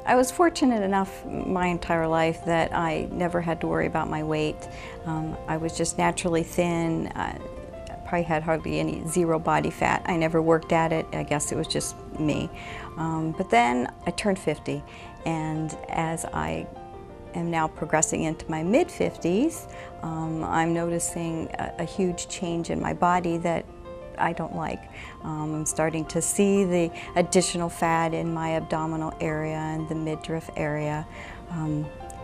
I was fortunate enough my entire life that I never had to worry about my weight. I was just naturally thin. I probably had hardly any zero body fat. I never worked at it. I guess it was just me. But then I turned 50, and as I am now progressing into my mid-50s, I'm noticing a huge change in my body that I don't like. I'm starting to see the additional fat in my abdominal area and the midriff area.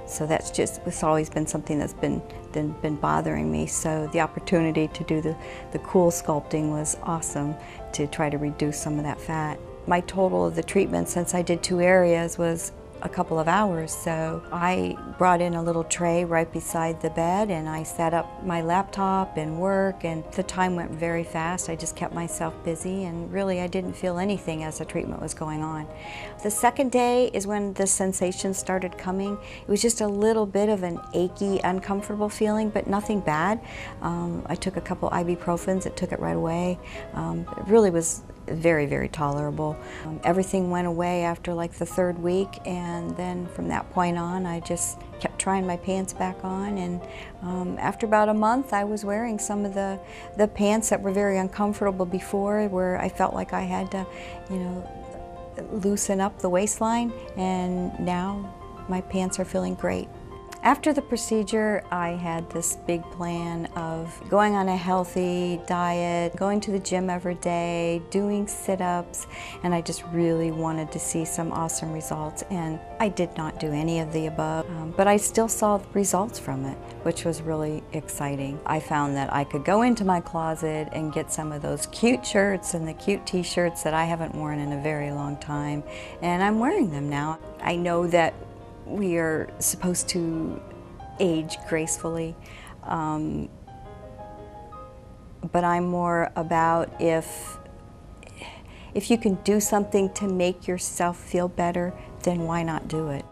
So it's always been something that's been bothering me. So the opportunity to do the Coolsculpting was awesome to try to reduce some of that fat. My total of the treatment since I did 2 areas was a couple of hours, so I brought in a little tray right beside the bed and I set up my laptop and work, and the time went very fast. I just kept myself busy, and really I didn't feel anything as the treatment was going on. The second day is when the sensation started coming. It was just a little bit of an achy, uncomfortable feeling, but nothing bad. I took a couple ibuprofens, it took it right away. It really was very, very tolerable. Everything went away after like the 3rd week, and then from that point on I just kept trying my pants back on, and after about a month I was wearing some of the pants that were very uncomfortable before, where I felt like I had to, loosen up the waistline, and now my pants are feeling great. After the procedure, I had this big plan of going on a healthy diet, going to the gym every day, doing sit-ups, and I just really wanted to see some awesome results. And I did not do any of the above, but I still saw results from it, which was really exciting. I found that I could go into my closet and get some of those cute shirts and the cute t-shirts that I haven't worn in a very long time, and I'm wearing them now. I know that we are supposed to age gracefully, but I'm more about if you can do something to make yourself feel better, then why not do it?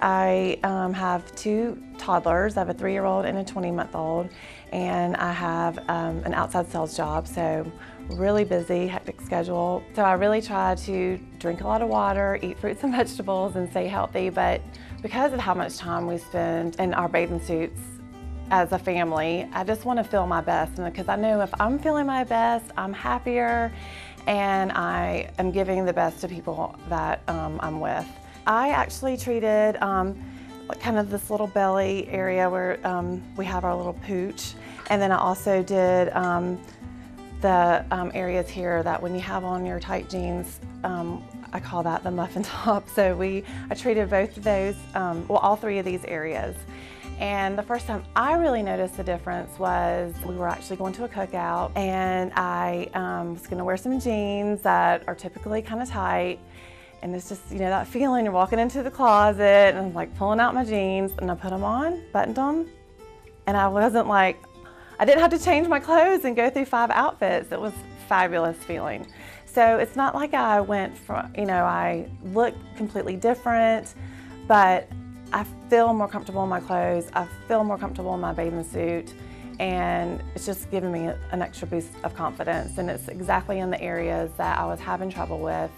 I have 2 toddlers. I have a 3-year-old and a 20-month-old, and I have an outside sales job, so really busy, hectic schedule. So I really try to drink a lot of water, eat fruits and vegetables, and stay healthy, but because of how much time we spend in our bathing suits as a family, I just want to feel my best, because I know if I'm feeling my best, I'm happier, and I am giving the best to people that I'm with. I actually treated kind of this little belly area where we have our little pooch, and then I also did the areas here that when you have on your tight jeans, I call that the muffin top. So I treated both of those, well, all 3 of these areas. And the first time I really noticed the difference was we were actually going to a cookout, and I was gonna wear some jeans that are typically kind of tight. And it's just, that feeling, you're walking into the closet and I'm like pulling out my jeans, and I put them on, buttoned them, and I didn't have to change my clothes and go through 5 outfits. It was a fabulous feeling. So it's not like I went from, I look completely different, but I feel more comfortable in my clothes. I feel more comfortable in my bathing suit, and it's just given me an extra boost of confidence. And it's exactly in the areas that I was having trouble with.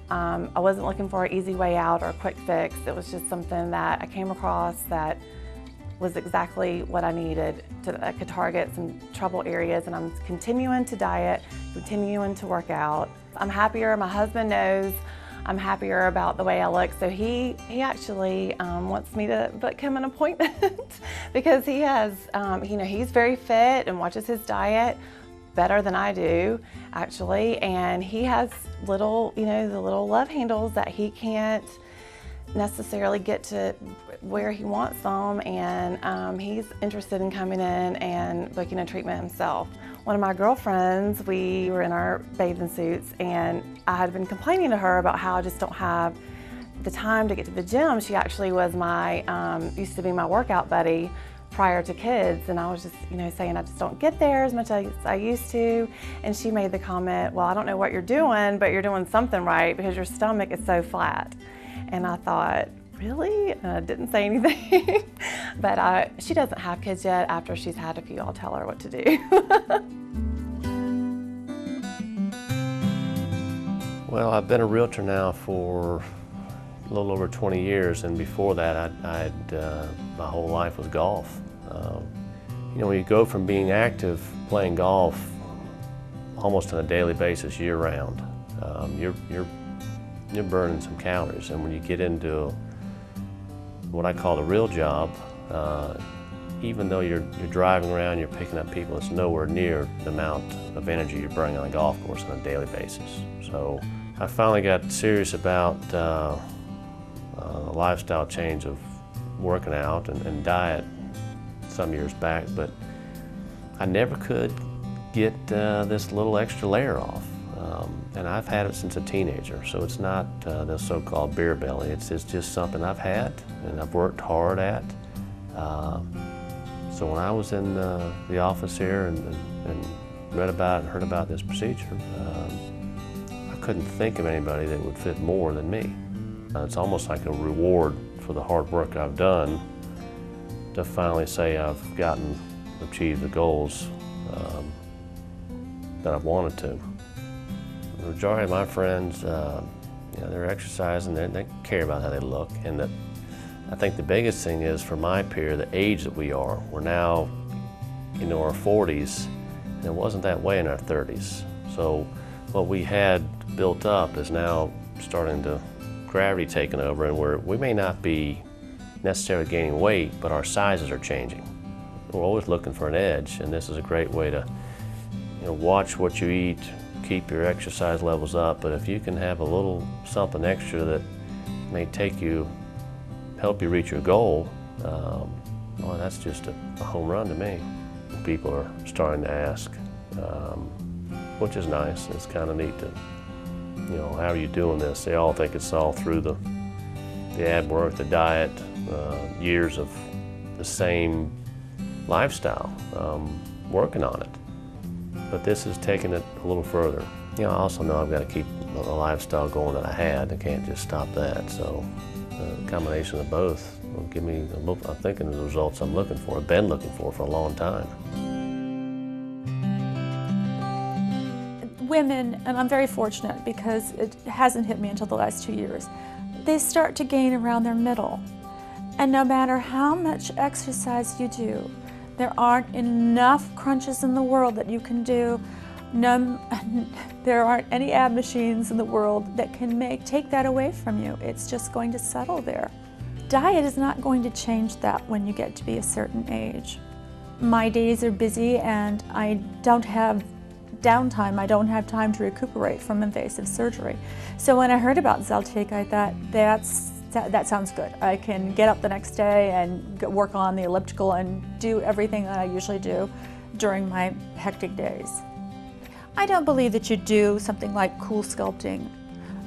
I wasn't looking for an easy way out or a quick fix. It was just something that I came across that was exactly what I needed that could target some trouble areas, and I'm continuing to diet, continuing to work out. I'm happier. My husband knows I'm happier about the way I look, so he actually wants me to book him an appointment because he has, he's very fit and watches his diet better than I do, actually, and he has little, the little love handles that he can't necessarily get to where he wants them, and he's interested in coming in and booking a treatment himself. One of my girlfriends, we were in our bathing suits, and I had been complaining to her about how I just don't have the time to get to the gym. She actually was used to be my workout buddy prior to kids, and I was just, saying I just don't get there as much as I used to, and she made the comment, well, I don't know what you're doing, but you're doing something right because your stomach is so flat. And I thought, really? And I didn't say anything. But she doesn't have kids yet. After she's had a few, I'll tell her what to do. Well, I've been a realtor now for a little over 20 years, and before that, my whole life was golf. You know, when you go from being active, playing golf almost on a daily basis, year-round, you're burning some calories, and when you get into what I call the real job, even though you're driving around, you're picking up people, it's nowhere near the amount of energy you're burning on a golf course on a daily basis. So I finally got serious about a lifestyle change of working out and diet some years back, but I never could get this little extra layer off. And I've had it since a teenager, so it's not the so-called beer belly. It's just something I've had and I've worked hard at. So when I was in the office here and read about and heard about this procedure, I couldn't think of anybody that would fit more than me. It's almost like a reward for the hard work I've done to finally say I've achieved the goals that I've wanted to. The majority of my friends, you know, they're exercising, they care about how they look, and I think the biggest thing is for my peer, the age that we are. We're now into our 40s, and it wasn't that way in our 30s. So what we had built up is now starting to gravity taking over, and we may not be necessarily gaining weight, but our sizes are changing. We're always looking for an edge, and this is a great way to, you know, watch what you eat, keep your exercise levels up, but if you can have a little something extra that may help you reach your goal, well, that's just a home run to me. People are starting to ask, which is nice. It's kind of neat to, you know, how are you doing this? They all think it's all through the ab work, the diet, years of the same lifestyle, working on it. But this is taking it a little further. You know, I also know I've got to keep the lifestyle going that I had. I can't just stop that. So the combination of both will give me, I'm thinking, the results I'm looking for, I've been looking for a long time. Women, and I'm very fortunate because it hasn't hit me until the last 2 years, they start to gain around their middle. And no matter how much exercise you do, there aren't enough crunches in the world that you can do. There aren't any ab machines in the world that can take that away from you. It's just going to settle there. Diet is not going to change that when you get to be a certain age. My days are busy and I don't have downtime. I don't have time to recuperate from invasive surgery. So when I heard about Zeltiq, I thought that sounds good. I can get up the next day and work on the elliptical and do everything that I usually do during my hectic days. I don't believe that you do something like Coolsculpting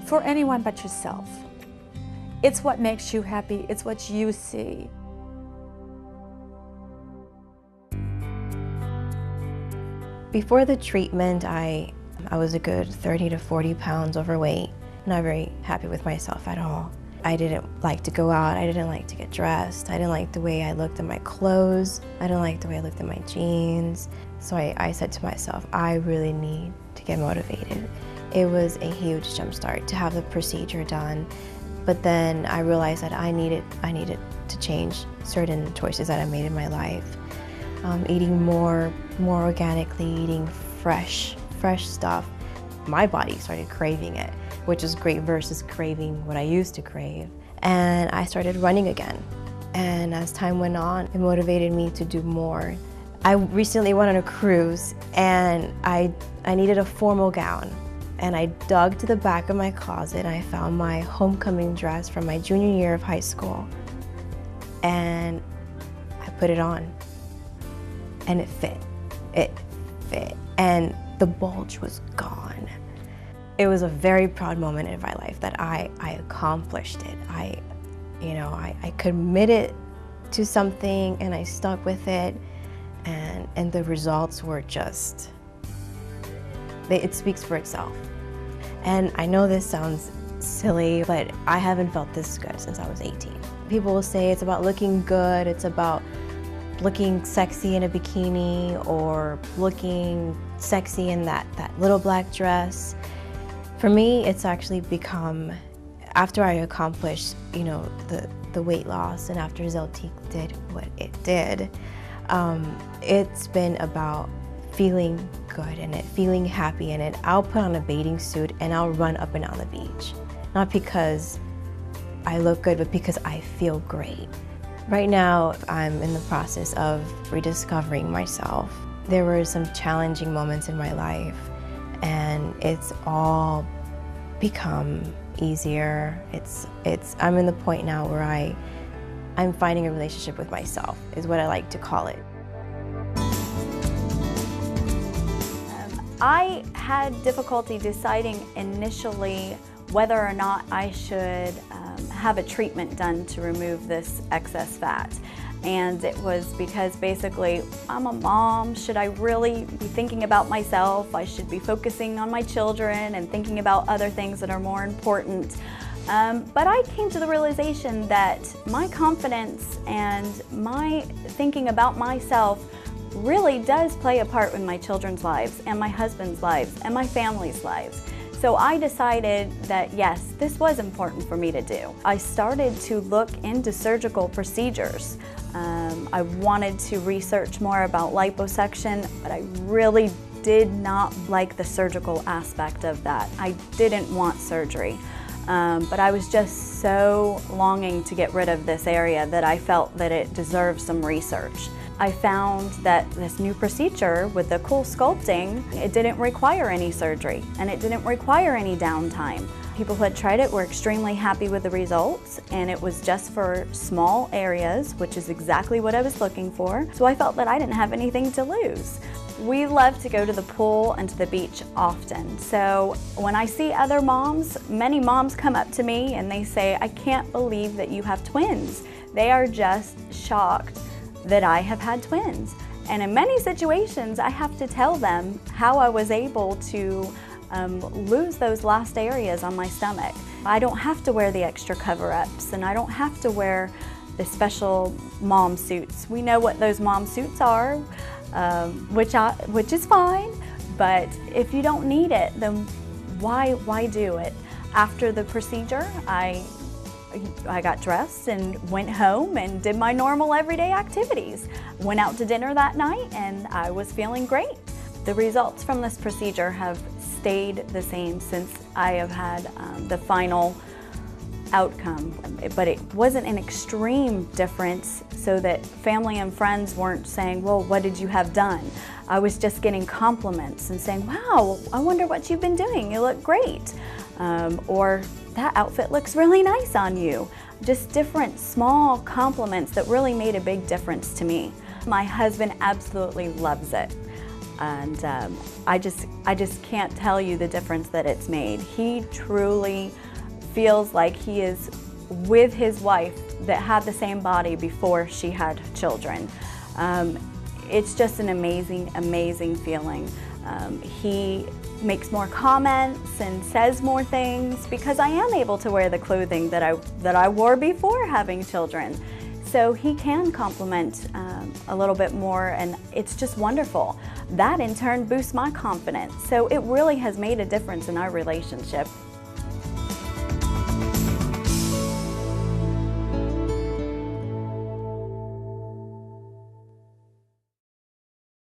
for anyone but yourself. It's what makes you happy. It's what you see. Before the treatment, I was a good 30 to 40 pounds overweight. Not very happy with myself at all. I didn't like to go out, I didn't like to get dressed, I didn't like the way I looked in my clothes, I didn't like the way I looked in my jeans. So I said to myself, I really need to get motivated. It was a huge jump start to have the procedure done, but then I realized that I needed to change certain choices that I made in my life. Eating more organically, eating fresh stuff. My body started craving it, which is great versus craving what I used to crave. And I started running again. And as time went on, it motivated me to do more. I recently went on a cruise and I needed a formal gown. And I dug to the back of my closet and I found my homecoming dress from my junior year of high school. And I put it on. And it fit. And the bulge was gone. It was a very proud moment in my life that I accomplished it. I committed to something and I stuck with it, and the results were just, it speaks for itself. And I know this sounds silly, but I haven't felt this good since I was 18. People will say it's about looking good, it's about looking sexy in a bikini or looking sexy in that little black dress. For me, it's actually become, after I accomplished, the weight loss, and after Zeltique did what it did, it's been about feeling good in it, feeling happy in it. I'll put on a bathing suit and I'll run up and down the beach. Not because I look good, but because I feel great. Right now, I'm in the process of rediscovering myself. There were some challenging moments in my life, and it's all become easier. I'm in the point now where I'm finding a relationship with myself, is what I like to call it. I had difficulty deciding initially whether or not I should have a treatment done to remove this excess fat. And it was because basically, I'm a mom. Should I really be thinking about myself? I should be focusing on my children and thinking about other things that are more important. But I came to the realization that my confidence and my thinking about myself really does play a part in my children's lives and my husband's lives and my family's lives. So I decided that yes, this was important for me to do. I started to look into surgical procedures. I wanted to research more about liposuction, but I really did not like the surgical aspect of that. I didn't want surgery, but I was just so longing to get rid of this area that I felt that it deserved some research. I found that this new procedure with the Coolsculpting, it didn't require any surgery and it didn't require any downtime. People who had tried it were extremely happy with the results, and it was just for small areas, which is exactly what I was looking for. So I felt that I didn't have anything to lose. We love to go to the pool and to the beach often. So when I see other moms, many moms come up to me and they say, "I can't believe that you have twins." They are just shocked that I have had twins. And in many situations, I have to tell them how I was able to lose those last areas on my stomach. I don't have to wear the extra cover-ups, and I don't have to wear the special mom suits. We know what those mom suits are, which is fine, but if you don't need it, then why do it? After the procedure, I got dressed and went home and did my normal everyday activities. Went out to dinner that night and I was feeling great. The results from this procedure have stayed the same since I have had the final outcome, but it wasn't an extreme difference so that family and friends weren't saying, "Well, what did you have done?" I was just getting compliments and saying, "Wow, I wonder what you've been doing. You look great." Or, "That outfit looks really nice on you." Just different small compliments that really made a big difference to me. My husband absolutely loves it. And I just can't tell you the difference that it's made. He truly feels like he is with his wife that had the same body before she had children. It's just an amazing, amazing feeling. He makes more comments and says more things because I am able to wear the clothing that I wore before having children. So he can compliment a little bit more, and it's just wonderful. That in turn boosts my confidence. So it really has made a difference in our relationship.